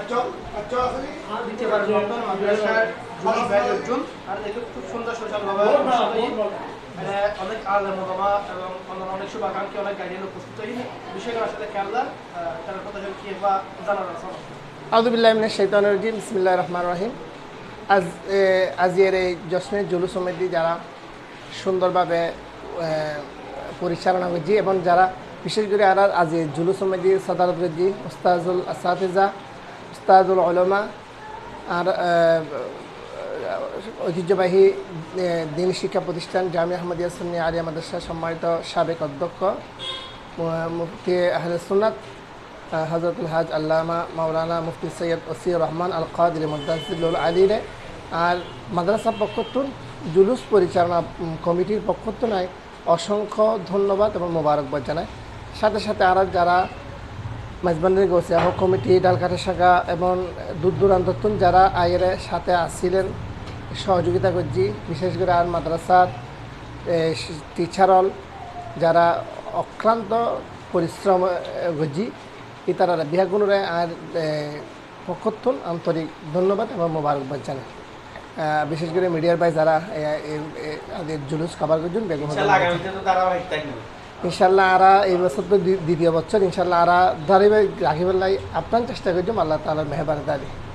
দ্বিতীয়বারের মতন মাদ্রাসার জুলুস ভাই একজন আর দেখে খুব সুন্দর সুশালভাবে অনেক আলেম ওলামা এবং অন্যান্য অনেক শুভাকাঙ্ক্ষী অনেক গাইডেন উপস্থিত হই বিষয়গুলো আসলে খেয়াল তার কথা কি বা জানার আছে আউযু বিল্লাহি মিনাশ শাইতানির রাজিম বিসমিল্লাহির রহমানির রহিম আজকের এই জশ্নের জুলুস সমিতি যারা সুন্দরভাবে পরিচালনা করছি এবং যারা বিশেষ করে আর আজ জুলুস সমিতি সাদারত করছি উস্তাজুল আসাতিজা উস্তাজুল উলামা আর ঐতিহ্যবাহী দিন শিক্ষা প্রতিষ্ঠান জামিয়া আহমদিয়া সুন্নি আলিয়া মাদ্রাসা সম্মানিত সাবেক অধ্যক্ষ মুফতি আহলে সুন্নাত হজরতুল হাজ আল্লামা মাওলানা মুফতি সৈয়দ ওসিউর রহমান আল কাদির মুদাজ্জিলুল আলীরে আর মাদ্রাসার পক্ষতুন জুলুস পরিচালনা কমিটির পক্ষতুন অসংখ্য ধন্যবাদ এবং মোবারকবাদ জানায় সাথে সাথে আর যারা মেজবানের গোসিয়াহ কমিটি ডালকাঠা শাখা এবং দূর দূরান্তর যারা আয়ের সাথে আসছিলেন সহযোগিতা করছি বিশেষ করে আর মাদ্রাসার টিচারল যারা অক্লান্ত পরিশ্রম করছি ইতারা বিহাগুণরে আর পক্ষতুন আন্তরিক ধন্যবাদ এবং মোবারকবাদ জানাই বিশেষ করে মিডিয়ার ভাই যারা জুলুস খাবার করছেন বেগম ইনশাল্লাহ আরা এই বছর তো দ্বিতীয় বছর ইনশাল্লাহ আরা ধারাবাহিক রাখিবার লাই আপ্রাণ চেষ্টা করছেন আল্লাহ তাআলার মেহরবানি দাঁড়িয়ে